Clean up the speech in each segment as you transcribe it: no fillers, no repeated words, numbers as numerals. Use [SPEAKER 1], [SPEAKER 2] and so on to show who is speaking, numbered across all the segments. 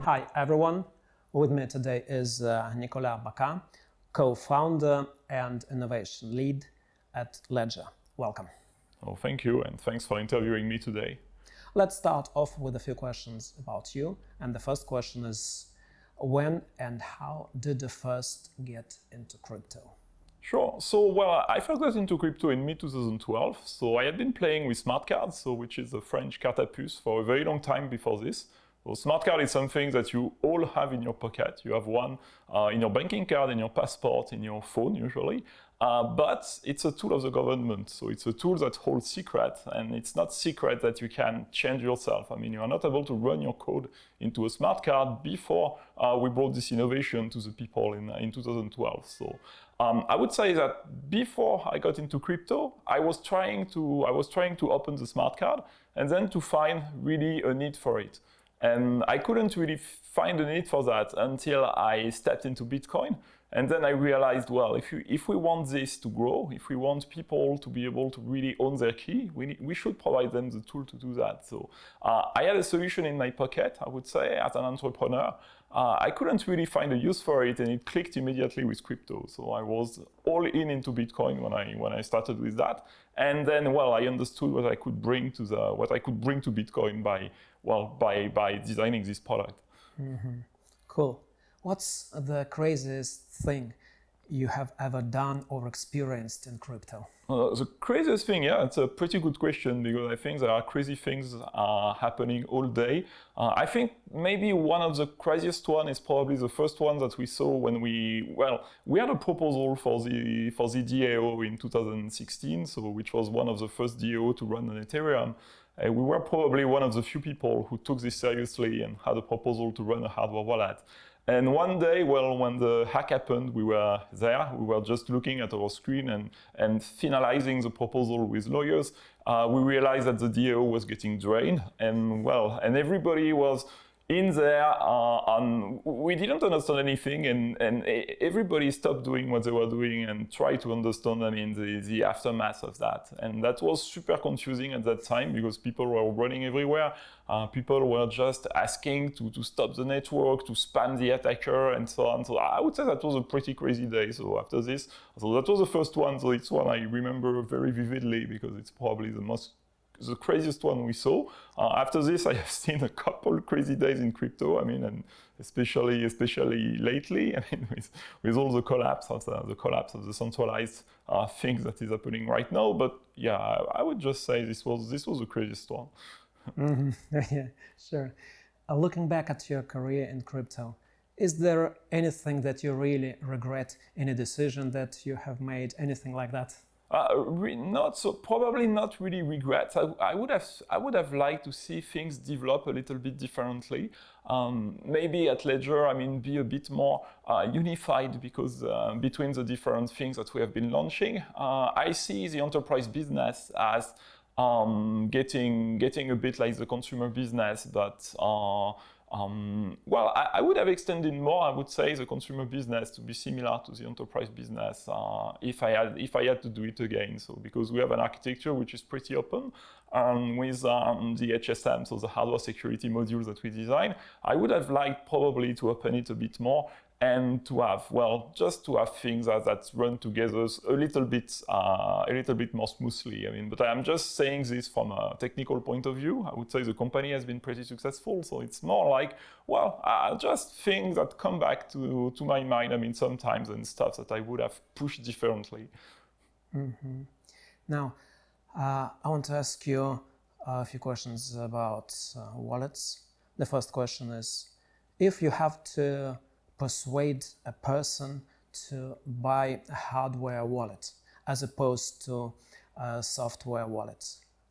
[SPEAKER 1] Hi everyone, with me today is Nicolas Bacca, co-founder and innovation lead at Ledger. Welcome.
[SPEAKER 2] Oh, thank you, and thanks for interviewing me today.
[SPEAKER 1] Let's start off with a few questions about you. And the first question is, when and how did you first get into crypto?
[SPEAKER 2] Sure. I first got into crypto in mid-2012. So I had been playing with smart cards, which is a French carte à puce, for a very long time before this. So smart card is something that you all have in your pocket. You have one in your banking card, in your passport, in your phone usually. But it's a tool of the government. So it's a tool that holds secret, and it's not secret that you can change yourself. I mean, you are not able to run your code into a smart card before we brought this innovation to the people in 2012. So I would say that before I got into crypto, I was trying to open the smart card and then to find really a need for it. And I couldn't really find a need for that until I stepped into Bitcoin. And then I realized, well, if we want this to grow, if we want people to be able to really own their key, we should provide them the tool to do that. So I had a solution in my pocket, I would say, as an entrepreneur. I couldn't really find a use for it, and it clicked immediately with crypto. So I was all into Bitcoin when I started with that. And then, well, I understood what I could bring to Bitcoin by designing this product.
[SPEAKER 1] Mm-hmm. Cool. What's the craziest thing you have ever done or experienced in crypto?
[SPEAKER 2] The craziest thing, yeah, it's a pretty good question, because I think there are crazy things happening all day. I think maybe one of the craziest one is probably the first one that we saw when we had a proposal for the DAO in 2016, which was one of the first DAO to run on Ethereum. We were probably one of the few people who took this seriously and had a proposal to run a hardware wallet. And one day, when the hack happened, we were there. We were just looking at our screen and finalizing the proposal with lawyers. We realized that the DAO was getting drained, and everybody was in there, we didn't understand anything, and everybody stopped doing what they were doing and tried to understand, the aftermath of that. And that was super confusing at that time, because people were running everywhere. People were just asking to stop the network, to spam the attacker, and so on. So I would say that was a pretty crazy day. So that was the first one. So it's one I remember very vividly, because it's probably the craziest one we saw. After this, I have seen a couple crazy days in crypto. And especially lately. With all the collapse of the centralized things that is happening right now. But yeah, I would just say this was the craziest one.
[SPEAKER 1] Mm-hmm. Yeah, sure. Looking back at your career in crypto, is there anything that you really regret? Any decision that you have made? Anything like that?
[SPEAKER 2] Probably not really regrets. I would have liked to see things develop a little bit differently. Maybe at Ledger, be a bit more unified, because between the different things that we have been launching, I see the enterprise business as getting a bit like the consumer business, but I would have extended more, I would say, the consumer business to be similar to the enterprise business if I had to do it again. So because we have an architecture which is pretty open, with the HSM, so the hardware security modules that we design, I would have liked probably to open it a bit more, and to have things that run together a little bit more smoothly. But I am just saying this from a technical point of view. I would say the company has been pretty successful, so it's more like, just things that come back to my mind, sometimes, and stuff that I would have pushed differently.
[SPEAKER 1] Mm-hmm. Now, I want to ask you a few questions about wallets. The first question is, if you have to persuade a person to buy a hardware wallet as opposed to a software wallet,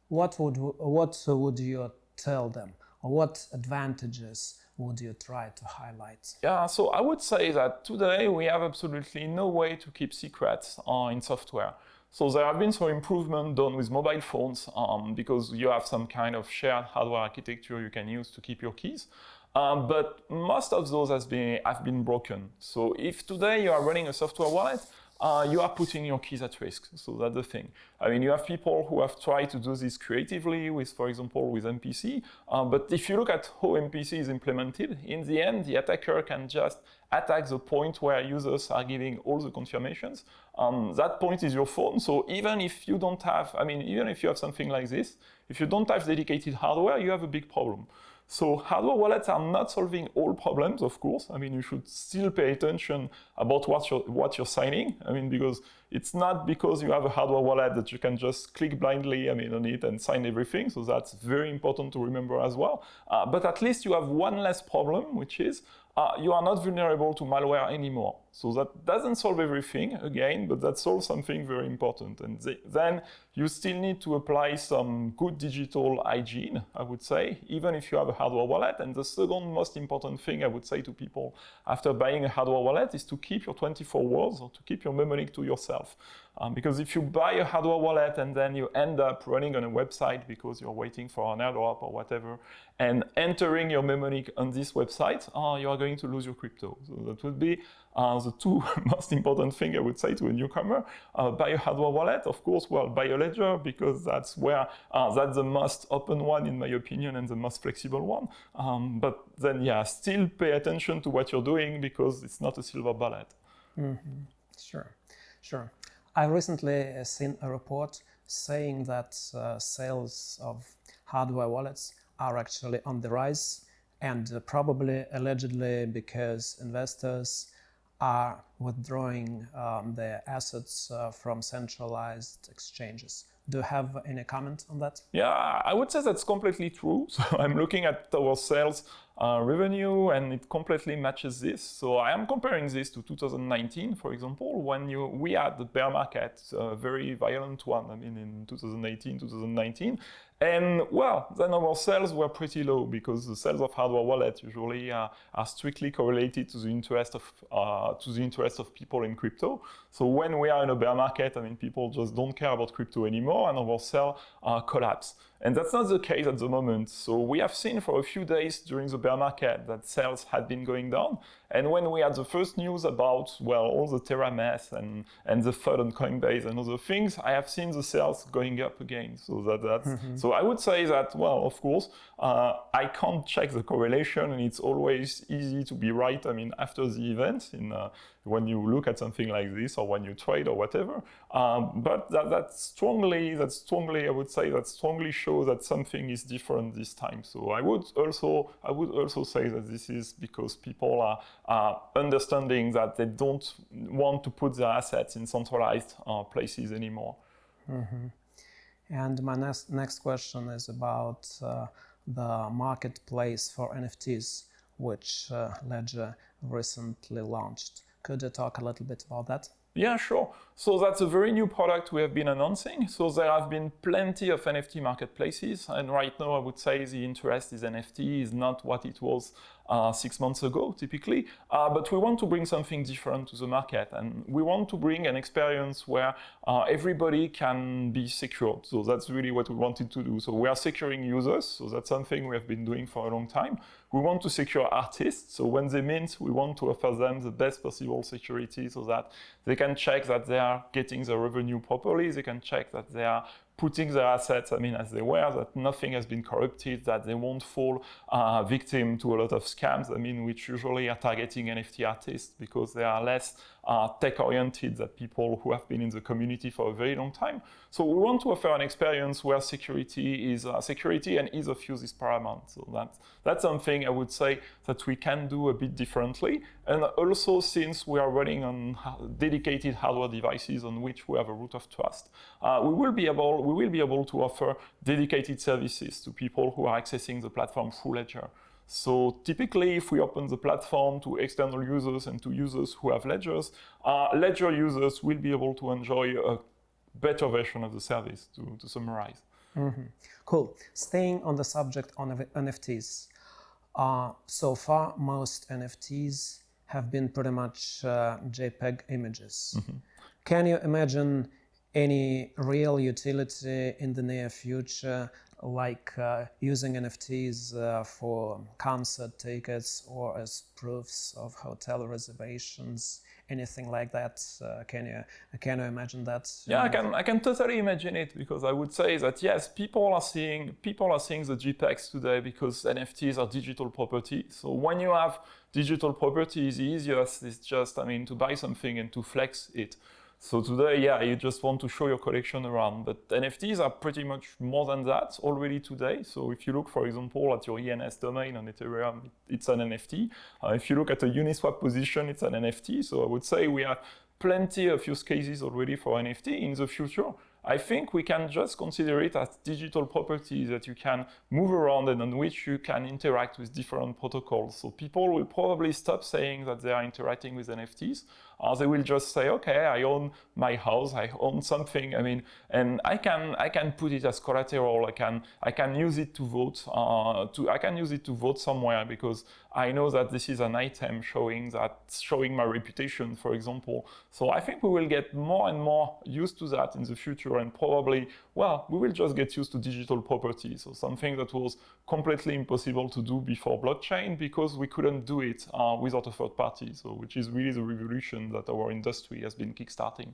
[SPEAKER 1] what would you tell them, or what advantages would you try to highlight?
[SPEAKER 2] Yeah, so I would say that today we have absolutely no way to keep secrets in software. So there have been some improvement done with mobile phones, because you have some kind of shared hardware architecture you can use to keep your keys. But most of those have been broken. So if today you are running a software wallet, you are putting your keys at risk. So that's the thing. I mean, you have people who have tried to do this creatively with, for example, with MPC. But if you look at how MPC is implemented, in the end, the attacker can just attack the point where users are giving all the confirmations. That point is your phone. So even if you don't have, I mean, even if you have something like this, if you don't have dedicated hardware, you have a big problem. So hardware wallets are not solving all problems, of course. I mean, you should still pay attention about what you're signing. I mean, because it's not because you have a hardware wallet that you can just click blindly, I mean, on it and sign everything. So that's very important to remember as well. But at least you have one less problem, which is you are not vulnerable to malware anymore. So that doesn't solve everything, again, but that solves something very important. And then you still need to apply some good digital hygiene, I would say, even if you have a hardware wallet. And the second most important thing I would say to people after buying a hardware wallet is to keep your 24 words or to keep your mnemonic to yourself. Because if you buy a hardware wallet and then you end up running on a website because you're waiting for an airdrop or whatever, and entering your mnemonic on this website, you are going to lose your crypto. So that would be the two most important things I would say to a newcomer. Buy a hardware wallet, of course, well, buy a ledger because that's where, that's the most open one in my opinion and the most flexible one. But then, yeah, still pay attention to what you're doing because it's not a silver bullet.
[SPEAKER 1] Mm-hmm. Sure. I recently seen a report saying that sales of hardware wallets are actually on the rise, and probably allegedly because investors are withdrawing their assets from centralized exchanges. Do you have any comment on that?
[SPEAKER 2] Yeah, I would say that's completely true. So I'm looking at our sales revenue and it completely matches this. So I am comparing this to 2019, for example, when we had the bear market, a very violent one, I mean in 2018, 2019. And well, then our sales were pretty low because the sales of hardware wallets usually are strictly correlated to the interest of people in crypto. So when we are in a bear market, I mean, people just don't care about crypto anymore and our sales collapse. And that's not the case at the moment. So we have seen for a few days during the bear market that sales had been going down. And when we had the first news about, well, all the Terra mess and the FUD on Coinbase and other things, I have seen the sales going up again. So so I would say that, well, of course, I can't check the correlation and it's always easy to be right. I mean, after the event, when you look at something like this or when you trade or whatever, but that strongly, I would say, that strongly shows that something is different this time. So I would also say that this is because people are understanding that they don't want to put their assets in centralized places anymore.
[SPEAKER 1] Mm-hmm. And my next question is about the marketplace for NFTs, which Ledger recently launched. Could you talk a little bit about that?
[SPEAKER 2] Yeah, sure. So that's a very new product we have been announcing. So there have been plenty of NFT marketplaces. And right now, I would say the interest in NFT is not what it was 6 months ago, typically. But we want to bring something different to the market. And we want to bring an experience where everybody can be secured. So that's really what we wanted to do. So we are securing users. So that's something we have been doing for a long time. We want to secure artists. So when they mint, we want to offer them the best possible security so that they can check that they are getting the revenue properly. They can check that they are putting their assets, I mean, as they were, that nothing has been corrupted, that they won't fall victim to a lot of scams, I mean, which usually are targeting NFT artists because they are less tech-oriented than people who have been in the community for a very long time. So we want to offer an experience where security and ease of use is paramount. So that's something I would say that we can do a bit differently. And also, since we are running on dedicated hardware devices on which we have a root of trust, we will be able to offer dedicated services to people who are accessing the platform through Ledger. So typically, if we open the platform to external users and to users who have ledgers, Ledger users will be able to enjoy a better version of the service, to summarize.
[SPEAKER 1] Mm-hmm. Cool. Staying on the subject of NFTs, so far most NFTs have been pretty much JPEG images. Mm-hmm. Can you imagine any real utility in the near future, like using NFTs for concert tickets or as proofs of hotel reservations, anything like that? Can you imagine that?
[SPEAKER 2] Yeah, I can totally imagine it, because I would say that yes, people are seeing the JPEGs today because NFTs are digital property. So when you have digital property, the easiest is just to buy something and to flex it. So today, yeah, you just want to show your collection around, but NFTs are pretty much more than that already today. So if you look, for example, at your ENS domain on Ethereum, it's an NFT. If you look at a Uniswap position, it's an NFT. So I would say we have plenty of use cases already for NFT. In the future, I think we can just consider it as digital property that you can move around and on which you can interact with different protocols. So people will probably stop saying that they are interacting with NFTs. They will just say, okay, I own my house, I own something. And I can put it as collateral. I can use it to vote. I can use it to vote somewhere because I know that this is an item showing my reputation, for example. So I think we will get more and more used to that in the future, and probably, we will just get used to digital property. So something that was completely impossible to do before blockchain because we couldn't do it without a third party. So which is really the revolution that our industry has been kickstarting.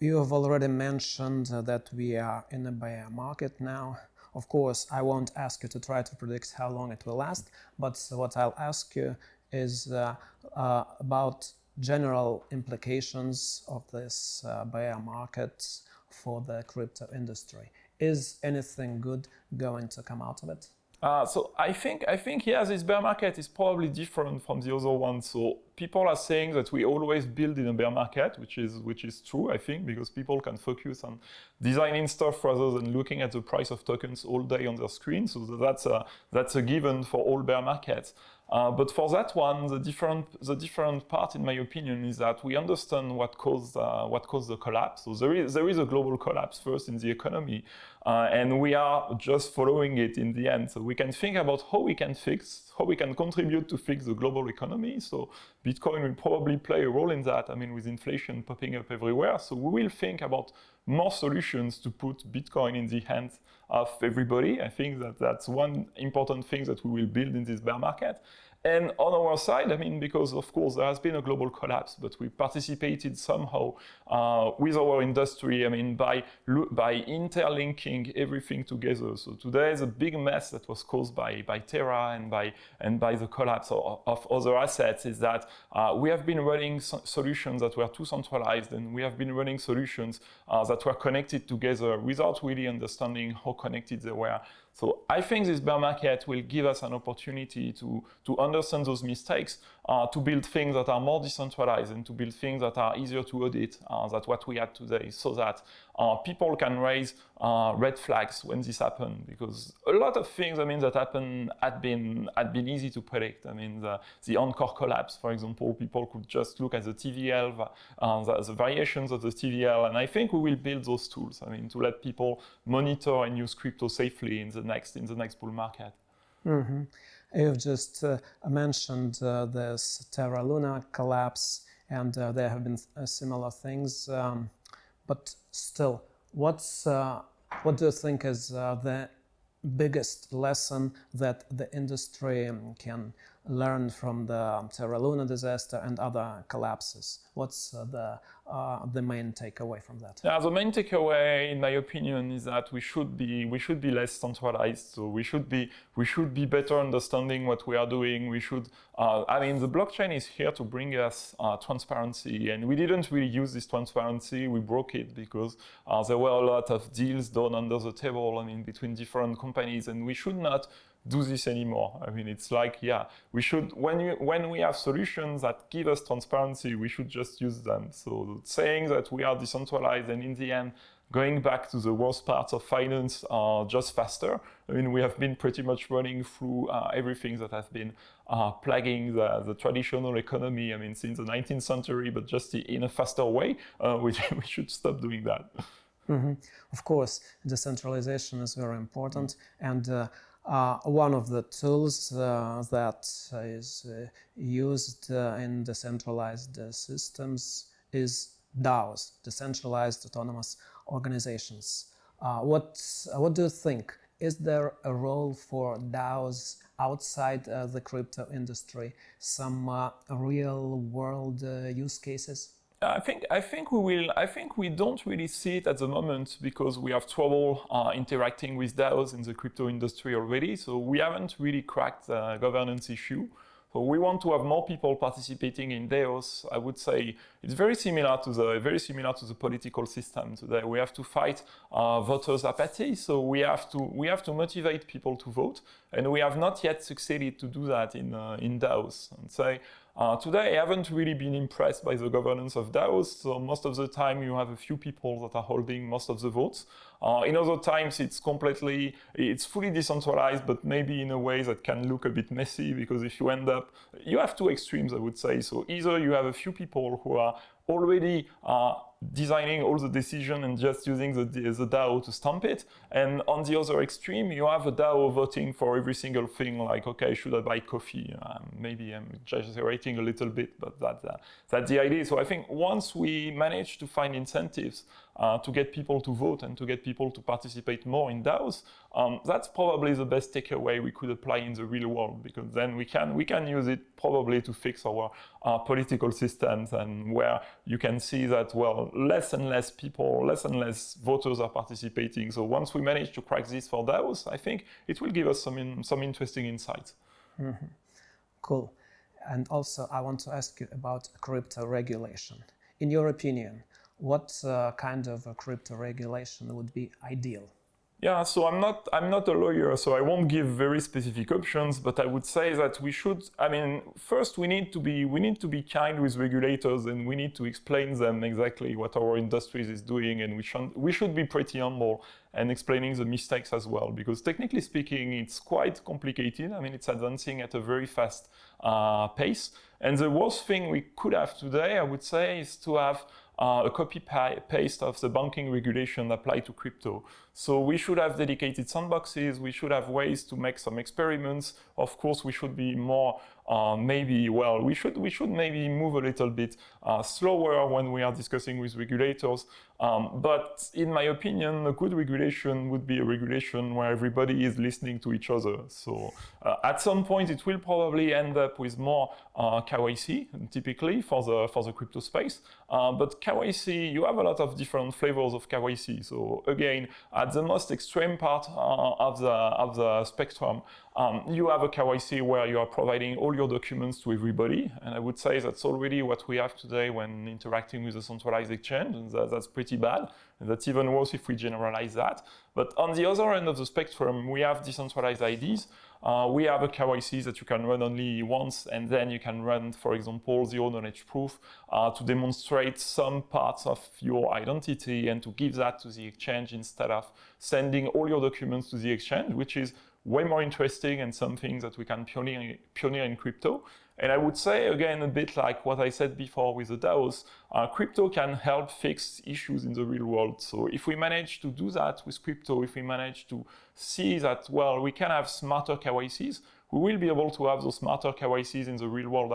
[SPEAKER 1] You have already mentioned that we are in a bear market now. Of course, I won't ask you to try to predict how long it will last, but what I'll ask you is about general implications of this bear market for the crypto industry. Is anything good going to come out of it?
[SPEAKER 2] So I think this bear market is probably different from the other one. So people are saying that we always build in a bear market, which is true, I think, because people can focus on designing stuff rather than looking at the price of tokens all day on their screen. So that's a given for all bear markets. But for that one, the different part, in my opinion, is that we understand what caused the collapse. So there is a global collapse first in the economy, and we are just following it in the end. So we can think about how we can contribute to fix the global economy. So Bitcoin will probably play a role in that. With inflation popping up everywhere, so we will think about more solutions to put Bitcoin in the hands of everybody. I think that's one important thing that we will build in this bear market. And on our side, because of course there has been a global collapse, but we participated somehow with our industry, by interlinking everything together. So today is a big mess that was caused by Terra and by the collapse of other assets is that we have been running solutions that were too centralized, and we have been running solutions that were connected together without really understanding how connected they were. So I think this bear market will give us an opportunity to understand those mistakes, to build things that are more decentralized and to build things that are easier to audit than what we had today, so that people can raise red flags when this happens. Because a lot of things, that happen had been easy to predict. The Encore collapse, for example, people could just look at the TVL, the variations of the TVL, and I think we will build those tools. To let people monitor and use crypto safely in the next bull market.
[SPEAKER 1] Mm-hmm. You've just mentioned this Terra Luna collapse, and there have been similar things. But still, what do you think is the biggest lesson that the industry can learn from the Terra Luna disaster and other collapses? What's the main takeaway from that?
[SPEAKER 2] Yeah, the main takeaway, in my opinion, is that we should be less centralized. So we should be better understanding what we are doing. We should. The blockchain is here to bring us transparency, and we didn't really use this transparency. We broke it because there were a lot of deals done under the table. Between different companies, and we should not do this anymore. It's like, we should, when we have solutions that give us transparency, we should just use them. So saying that we are decentralized and in the end going back to the worst parts of finance just faster. We have been pretty much running through everything that has been plaguing the traditional economy, since the 19th century, but just in a faster way. We should stop doing that.
[SPEAKER 1] Mm-hmm. Of course, decentralization is very important, and one of the tools that is used in decentralized systems is DAOs, decentralized autonomous organizations. What do you think? Is there a role for DAOs outside the crypto industry, some real world use cases?
[SPEAKER 2] I think we don't really see it at the moment because we have trouble interacting with DAOs in the crypto industry already. So we haven't really cracked the governance issue. So we want to have more people participating in DAOs. I would say it's very similar to the political system today. We have to fight voters' apathy. So we have to motivate people to vote, and we have not yet succeeded to do that in DAOs. And so today, I haven't really been impressed by the governance of DAOs. So most of the time, you have a few people that are holding most of the votes. In other times, it's fully decentralized, but maybe in a way that can look a bit messy, because if you end up, you have two extremes, I would say. So either you have a few people who are already designing all the decision and just using the DAO to stamp it. And on the other extreme, you have a DAO voting for every single thing, like, okay, should I buy coffee? Maybe I'm exaggerating a little bit, but that's the idea. So I think once we manage to find incentives to get people to vote and to get people to participate more in DAOs, that's probably the best takeaway we could apply in the real world, because then we can use it probably to fix our political systems, and where you can see that, well, less and less voters are participating. So once we manage to crack this for DAOs, I think it will give us some interesting insights.
[SPEAKER 1] Mm-hmm. Cool. And also, I want to ask you about crypto regulation. In your opinion, what kind of a crypto regulation would be ideal?
[SPEAKER 2] Yeah, so I'm not a lawyer, so I won't give very specific options, but I would say that first we need to be kind with regulators, and we need to explain them exactly what our industry is doing, and we should be pretty humble and explaining the mistakes as well, because technically speaking, it's quite complicated. It's advancing at a very fast pace, and the worst thing we could have today, I would say, is to have a copy-paste of the banking regulation applied to crypto. So we should have dedicated sandboxes, we should have ways to make some experiments. Of course, we should be more, we should maybe move a little bit slower when we are discussing with regulators. But in my opinion, a good regulation would be a regulation where everybody is listening to each other. So at some point, it will probably end up with more KYC, typically for the crypto space. But KYC, you have a lot of different flavors of KYC. So again, at the most extreme part of the spectrum, you have a KYC where you are providing all your documents to everybody. And I would say that's already what we have today when interacting with a centralized exchange. And that's pretty bad. And that's even worse if we generalize that. But on the other end of the spectrum, we have decentralized IDs. We have a KYC that you can run only once, and then you can run, for example, zero knowledge proof to demonstrate some parts of your identity and to give that to the exchange instead of sending all your documents to the exchange, which is way more interesting and something that we can pioneer in crypto. And I would say, again, a bit like what I said before with the DAOs, crypto can help fix issues in the real world. So if we manage to do that with crypto, if we manage to see that, well, we can have smarter KYCs, we will be able to have those smarter KYCs in the real world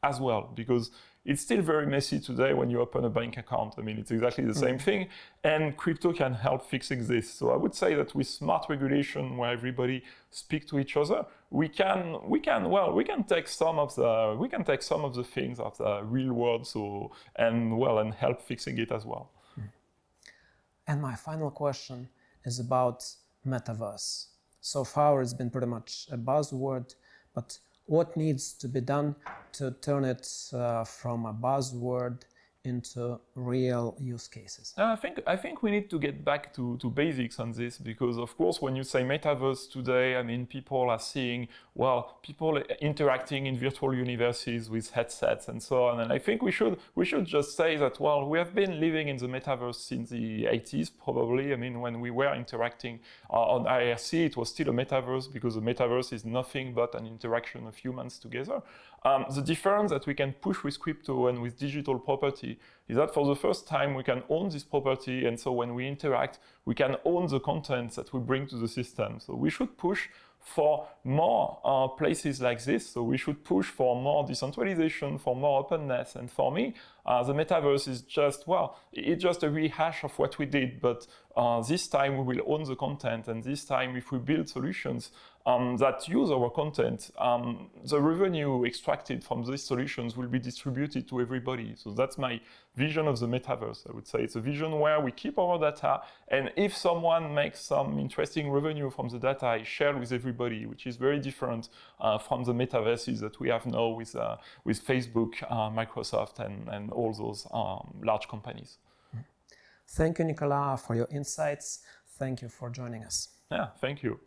[SPEAKER 2] as well, because it's still very messy today when you open a bank account. It's exactly the same thing, and crypto can help fixing this. So I would say that with smart regulation, where everybody speak to each other, we can take some of the things of the real world, and help fixing it as well.
[SPEAKER 1] And my final question is about Metaverse. So far, it's been pretty much a buzzword, but what needs to be done to turn it from a buzzword into real use cases?
[SPEAKER 2] I think we need to get back to basics on this, because of course when you say metaverse today, people are seeing, people interacting in virtual universes with headsets and so on. And I think we should just say that, we have been living in the metaverse since the 80s probably. When we were interacting on IRC, it was still a metaverse, because the metaverse is nothing but an interaction of humans together. The difference that we can push with crypto and with digital property is that for the first time we can own this property, and so when we interact, we can own the content that we bring to the system. So we should push for more places like this. So we should push for more decentralization, for more openness. And for me, the metaverse is it's just a rehash of what we did. But this time we will own the content. And this time, if we build solutions that use our content, the revenue extracted from these solutions will be distributed to everybody. So that's my vision of the metaverse, I would say. It's a vision where we keep our data, and if someone makes some interesting revenue from the data, I share with everybody, which is very different from the metaverses that we have now with Facebook, Microsoft, and all those large companies.
[SPEAKER 1] Thank you, Nicolas, for your insights. Thank you for joining us.
[SPEAKER 2] Yeah, thank you.